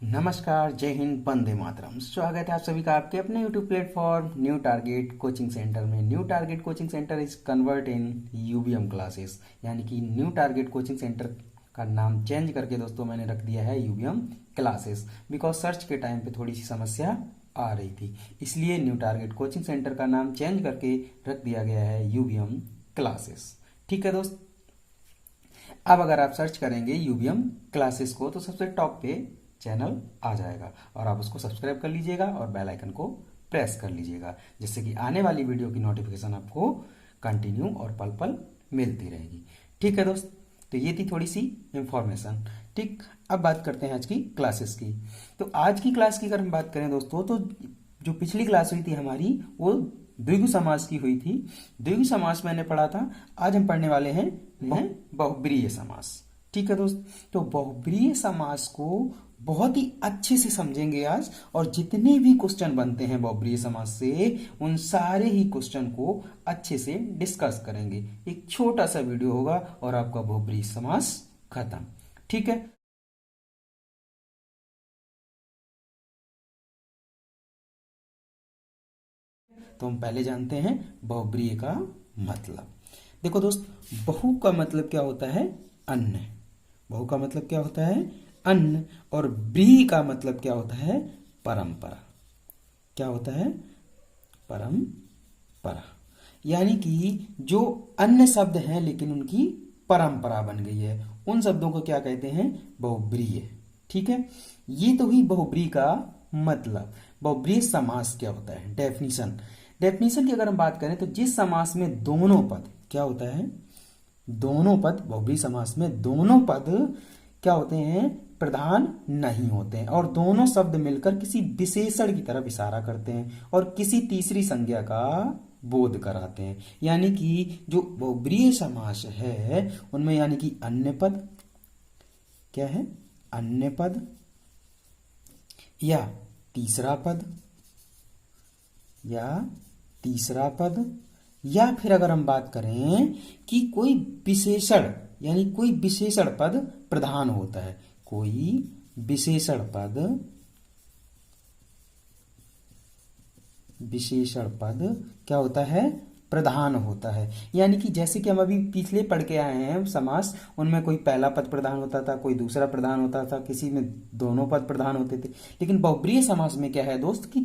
नमस्कार, जय हिंद, वंदे मातरम। स्वागत है आप सभी का आपके अपने YouTube platform new target coaching centre में। New target coaching centre is convert in UBM classes, यानी कि न्यू टारगेट कोचिंग सेंटर का नाम चेंज करके दोस्तों मैंने रख दिया है यूबीएम क्लासेस। बिकॉज सर्च के टाइम पे थोड़ी सी समस्या आ रही थी, इसलिए न्यू टारगेट कोचिंग सेंटर का नाम चेंज करके रख दिया गया है यूबीएम क्लासेस। ठीक है दोस्त, अब अगर आप सर्च करेंगे यूबीएम क्लासेस को तो सबसे टॉप पे चैनल आ जाएगा और आप उसको सब्सक्राइब कर लीजिएगा और बेल आइकन को प्रेस कर लीजिएगा, जिससे कि आने वाली वीडियो की नोटिफिकेशन आपको कंटिन्यू और पल पल मिलती रहेगी। ठीक है दोस्त, तो ये थी थोड़ी सी इंफॉर्मेशन। ठीक, अब बात करते हैं आज की क्लासेस की। तो आज की क्लास की अगर हम बात करें दोस्तों, तो जो पिछली क्लास हुई थी हमारी वो द्विगु समास की हुई थी। द्विगु समास मैंने पढ़ा था। आज हम पढ़ने वाले हैं बहुब्रीहि समास। ठीक है दोस्त, तो बहुब्रीहि समास को बहुत ही अच्छे से समझेंगे आज, और जितने भी क्वेश्चन बनते हैं बहुब्रीहि समास से उन सारे ही क्वेश्चन को अच्छे से डिस्कस करेंगे। एक छोटा सा वीडियो होगा और आपका बहुब्रीहि समास खत्म। ठीक है, तो हम पहले जानते हैं बहुब्रीहि का मतलब। देखो दोस्त, बहु का मतलब क्या होता है? अन्न। बहु का मतलब क्या होता है? अन्न। और ब्रीहि का मतलब क्या होता है? परंपरा। क्या होता है? परंपरा। यानी कि जो अन्य शब्द हैं लेकिन उनकी परंपरा बन गई है, उन शब्दों को क्या कहते हैं? बहुब्रीहि। ठीक है, ये तो हुई बहुब्रीहि का मतलब। बहुब्रीहि समास क्या होता है? डेफिनेशन। डेफिनेशन की अगर हम बात करें तो जिस समास में दोनों पद क्या होता है? दोनों पद, बहुब्रीहि समास में दोनों पद क्या होते हैं? प्रधान नहीं होते हैं, और दोनों शब्द मिलकर किसी विशेषण की तरफ इशारा करते हैं और किसी तीसरी संज्ञा का बोध कराते हैं। यानी कि जो बहुब्रीहि समास है उनमें यानी कि अन्य पद क्या है? अन्य पद या तीसरा पद, या तीसरा पद, या फिर अगर हम बात करें कि कोई विशेषण, यानी कोई विशेषण पद प्रधान होता है। कोई विशेषण पद, विशेषण पद क्या होता है? प्रधान होता है। यानी कि जैसे कि हम अभी पिछले पढ़ के आए हैं समास, उनमें कोई पहला पद प्रधान होता था, कोई दूसरा प्रधान होता था, किसी में दोनों पद प्रधान होते थे। लेकिन बहुब्रीहि समास में क्या है दोस्त कि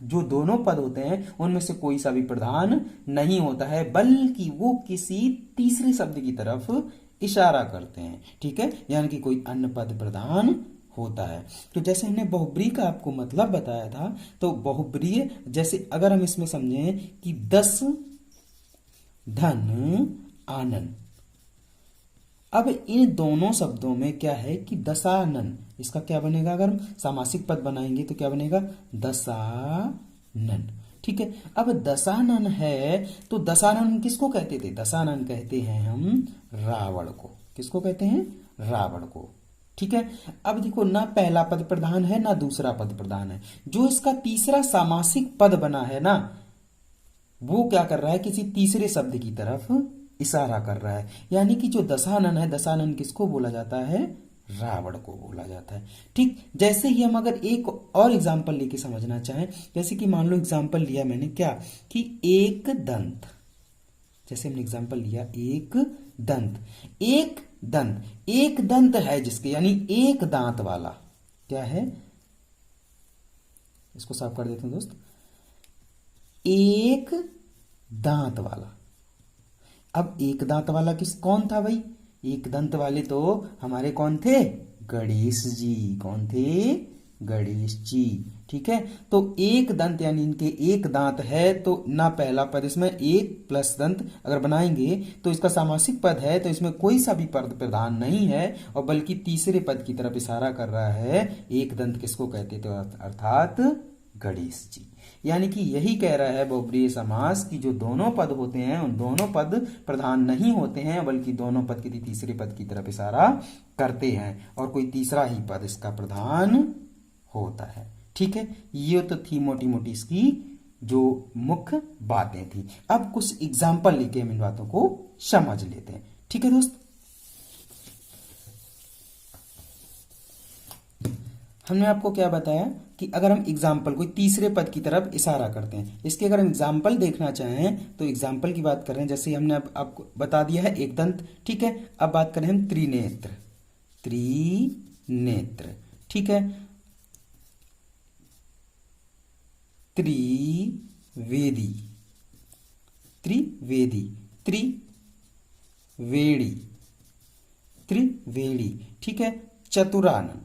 जो दोनों पद होते हैं उनमें से कोई सा भी प्रधान नहीं होता है, बल्कि वो किसी तीसरे शब्द की तरफ इशारा करते हैं। ठीक है, यानी कि कोई अन्य पद प्रधान होता है। तो जैसे हमने बहुब्रीहि का आपको मतलब बताया था, तो बहुब्रीहि जैसे अगर हम इसमें समझें कि 10 धन आनन, अब इन दोनों शब्दों में क्या है कि दशानन, इसका क्या बनेगा? अगर हम सामासिक पद बनाएंगे तो क्या बनेगा? दशानन। ठीक है, अब दशानन है तो दशानन किसको कहते थे? दशानन कहते हैं हम रावण को। किसको कहते हैं? रावण को। ठीक है, अब देखो, ना पहला पद प्रधान है ना दूसरा पद प्रधान है। जो इसका तीसरा सामासिक पद बना है ना, वो क्या कर रहा है? किसी तीसरे शब्द की तरफ इशारा कर रहा है। यानी कि जो दशानन है, दशानन किसको बोला जाता है? रावण को बोला जाता है। ठीक, जैसे ही हम अगर एक और एग्जांपल लेके समझना चाहें, जैसे कि मान लो एग्जांपल लिया मैंने क्या कि एक दंत, जैसे हमने एग्जांपल लिया एक दंत। एक दंत, एक दंत है जिसके, यानी एक दांत वाला, क्या है? इसको साफ कर देते हैं दोस्त। एक दांत वाला। अब एक दांत वाला कौन था भाई? एक दंत वाले तो हमारे कौन थे? गणेश जी। कौन थे? गणेश जी। ठीक है, तो एक दंत यानी इनके एक दांत है, तो ना पहला पद, इसमें एक प्लस दंत अगर बनाएंगे तो इसका सामासिक पद है, तो इसमें कोई सा भी पद प्रधान नहीं है, और बल्कि तीसरे पद की तरफ इशारा कर रहा है। एक दंत किसको कहते थे? अर्थात गणेश जी। यानी कि यही कह रहा है बहुब्रीहि समास कि जो दोनों पद होते हैं उन दोनों पद प्रधान नहीं होते हैं, बल्कि दोनों पद किसी तीसरे पद की तरफ इशारा करते हैं, और कोई तीसरा ही पद इसका प्रधान होता है। ठीक है, ये तो थी मोटी मोटी इसकी जो मुख्य बातें थी। अब कुछ एग्जाम्पल लेके हम इन बातों को समझ लेते हैं। ठीक है दोस्त, हमने आपको क्या बताया कि अगर हम एग्जाम्पल कोई तीसरे पद की तरफ इशारा करते हैं, इसके अगर हम एग्जाम्पल देखना चाहें तो एग्जाम्पल की बात कर रहे हैं। जैसे हमने अब आपको बता दिया है एक दंत, ठीक है। अब बात करें हम त्रिनेत्र, त्रिनेत्र, ठीक है। त्रिवेदी, त्रिवेदी, त्रिवेणी, त्रिवेणी, ठीक है। चतुरानन,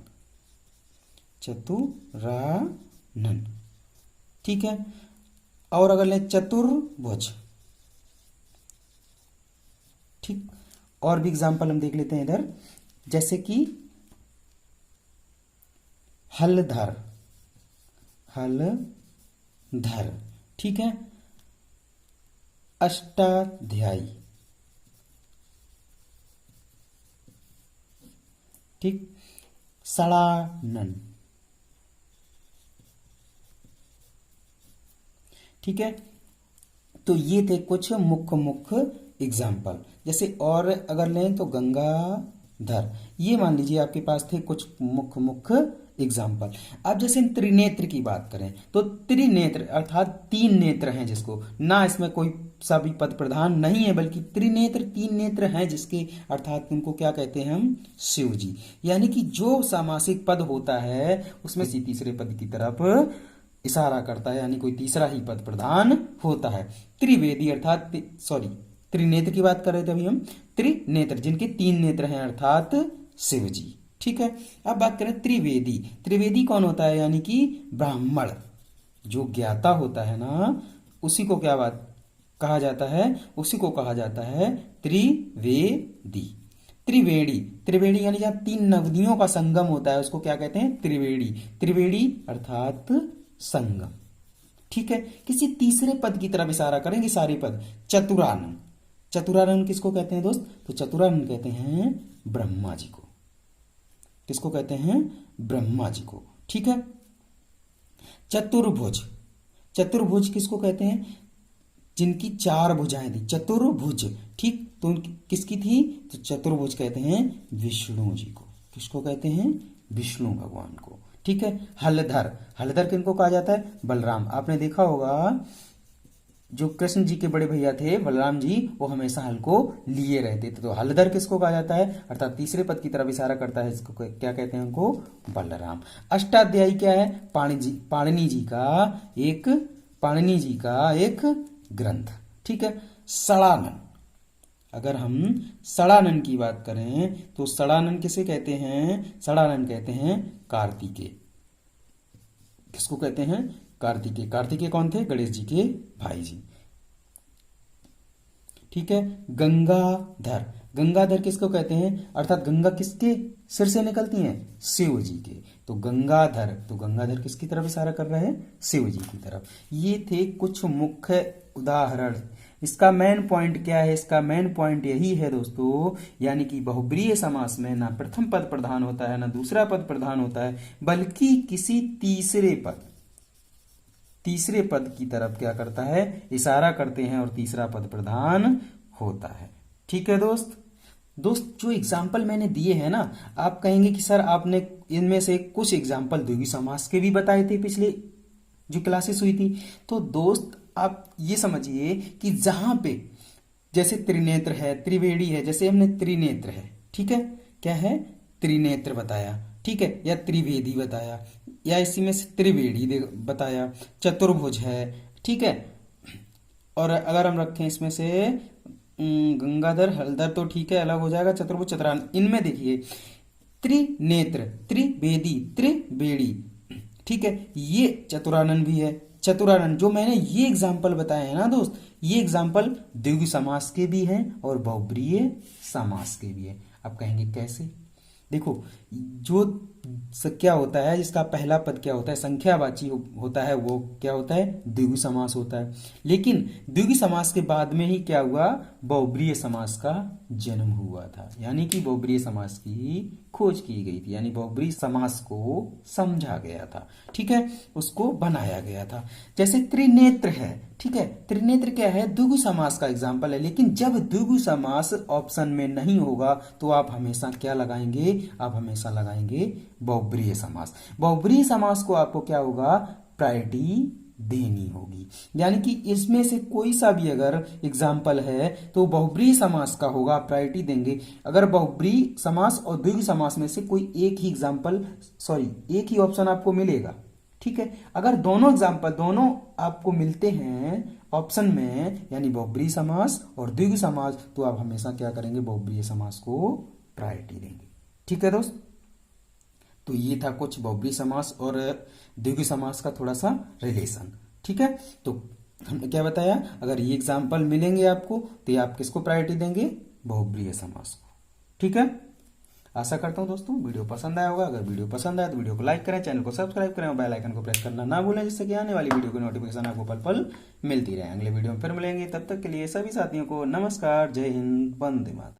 चतुरानन, ठीक है। और अगर लें चतुर्भुज, ठीक। और भी एग्जाम्पल हम देख लेते हैं इधर, जैसे कि हलधर, हलधर, ठीक है। अष्टाध्यायी, ठीक। सड़ानन, ठीक है। तो ये थे कुछ मुख्य एग्जाम्पल। जैसे और अगर लें तो गंगाधर, ये मान लीजिए आपके पास थे कुछ मुख्य एग्जाम्पल। अब जैसे हम त्रिनेत्र की बात करें तो त्रिनेत्र अर्थात तीन नेत्र हैं जिसको, ना इसमें कोई सा भी पद प्रधान नहीं है, बल्कि त्रिनेत्र तीन नेत्र हैं जिसके, अर्थात उनको क्या कहते हैं हम, शिव जी। यानी कि जो सामासिक पद होता है उसमें किसी तीसरे पद की तरफ इशारा करता है, यानी कोई तीसरा ही पद प्रधान होता है। त्रिवेदी अर्थात सॉरी त्रिनेत्र की बात कर रहे थे अभी हम, त्रिनेत्र जिनके तीन नेत्र हैं अर्थात शिव जी, ठीक है। अब बात करें त्रिवेदी, त्रिवेदी कौन होता है, यानी कि ब्राह्मण जो ज्ञाता होता है ना, उसी को क्या बात कहा जाता है, उसी को कहा जाता है त्रिवेदी। त्रिवेणी, त्रिवेणी यानी जहां तीन नदियों का संगम होता है उसको क्या कहते हैं, त्रिवेणी। त्रिवेणी अर्थात संगम, ठीक है। किसी तीसरे पद की तरफ इशारा करेंगे सारे पद। चतुरानन, चतुरानन किसको कहते हैं दोस्त, तो चतुरानन कहते हैं ब्रह्मा जी को। किसको कहते हैं, ब्रह्मा जी को, ठीक है। चतुर्भुज, चतुर्भुज किसको कहते हैं, जिनकी चार भुजाएं थी, चतुर्भुज, ठीक। तो किसकी थी, तो चतुर्भुज कहते हैं विष्णु जी को। किसको कहते हैं, विष्णु भगवान को, ठीक है। हलधर, हलधर किनको कहा जाता है, बलराम। आपने देखा होगा जो कृष्ण जी के बड़े भैया थे बलराम जी, वो हमेशा हल को लिए रहते थे। तो हलधर किसको कहा जाता है, अर्थात तीसरे पद की तरफ इशारा करता है, इसको क्या कहते हैं, उनको बलराम। अष्टाध्यायी क्या है, पाणिनि जी का एक ग्रंथ, ठीक है। सड़ानन, अगर हम सड़ानन की बात करें तो सड़ानन किसे कहते हैं, सड़ानन कहते हैं कार्तिकेय। किसको कहते हैं, कार्तिकेय। कार्तिकेय कौन थे, गणेश जी के भाई जी, ठीक है। गंगाधर, गंगाधर किसको कहते हैं, अर्थात गंगा किसके सिर से निकलती हैं, शिव जी के। तो गंगाधर, तो गंगाधर किसकी तरफ इशारा कर रहे हैं, शिव जी की तरफ। ये थे कुछ मुख्य उदाहरण। इसका मेन पॉइंट क्या है, इसका मेन पॉइंट यही है दोस्तों, यानी कि बहुब्रीहि समास में ना प्रथम पद प्रधान होता है ना दूसरा पद प्रधान होता है, बल्कि किसी तीसरे पद की तरफ क्या करता है, इशारा करते हैं और तीसरा पद प्रधान होता है, ठीक है दोस्त। जो एग्जाम्पल मैंने दिए हैं ना, आप कहेंगे कि सर आपने इनमें से कुछ एग्जाम्पल द्विगु समास के भी बताए थे पिछले जो क्लासेस हुई थी। तो दोस्त आप ये समझिए कि जहां पे जैसे त्रिनेत्र है, त्रिवेणी है, जैसे हमने त्रिनेत्र है, ठीक है, क्या है, त्रिनेत्र बताया, ठीक है, या त्रिवेदी बताया, या इसी में से त्रिवेणी बताया, चतुर्भुज है, ठीक है। और अगर हम रखें इसमें से गंगाधर, हलधर तो ठीक है अलग हो जाएगा, चतुर्भुज, चतुरानन, इनमें देखिए त्रिनेत्र, त्रिवेदी, त्रिवेणी, ठीक है, ये चतुरानन भी है। चतुरानन जो मैंने ये एग्जाम्पल बताए हैं ना दोस्त, ये एग्जाम्पल द्विगु समास के भी हैं और बहुब्रीहि समास के भी हैं। आप कहेंगे कैसे, देखो जो क्या होता है, जिसका पहला पद क्या होता है, संख्यावाची होता है, वो क्या होता है, द्विगु समास होता है। लेकिन द्विगु समास के बाद में ही क्या हुआ, बहुब्रीहि समास का जन्म हुआ था, यानी कि बहुब्रीहि समास की खोज की गई थी, यानी बहुब्रीहि समास को समझा गया था, ठीक है, उसको बनाया गया था। जैसे त्रिनेत्र है, ठीक है, त्रिनेत्र क्या है, द्विगु समास का एग्जाम्पल है। लेकिन जब द्विगु समास ऑप्शन में नहीं होगा तो आप हमेशा क्या लगाएंगे, आप हमेशा लगाएंगे बहुब्रीहि समास। बहुब्रीहि समास को आपको क्या होगा, प्रायोरिटी देनी होगी। यानी कि इसमें से कोई सा भी अगर एग्जाम्पल है तो बहुब्रीहि समास का होगा, आप प्रायोरिटी देंगे। अगर बहुब्रीहि समास और द्विगु समास में से कोई एक ही एग्जाम्पल, सॉरी एक ही ऑप्शन आपको मिलेगा, ठीक है। अगर दोनों एग्जाम्पल, दोनों आपको मिलते हैं ऑप्शन में, यानी बहुब्रीहि समास और द्विगु समास, तो आप हमेशा क्या करेंगे, बहुब्रीहि समास को प्रायोरिटी देंगे। ठीक है दोस्त, तो ये था कुछ बहुब्रीहि समास और द्विगु समास का थोड़ा सा रिलेशन। ठीक है, तो हमने क्या बताया, अगर ये एग्जाम्पल मिलेंगे आपको तो ये आप किसको प्रायोरिटी देंगे, बहुब्रीहि समास को। ठीक है, आशा करता हूं दोस्तों वीडियो पसंद आया होगा। अगर वीडियो पसंद आया तो वीडियो को लाइक करें, चैनल को सब्सक्राइब करें और बेल आइकन को प्रेस करना ना भूलें, जिससे कि आने वाली वीडियो की नोटिफिकेशन आपको पल पल मिलती रहे। अगले वीडियो में फिर मिलेंगे, तब तक के लिए सभी साथियों को नमस्कार, जय हिंद, वंदे मातरम।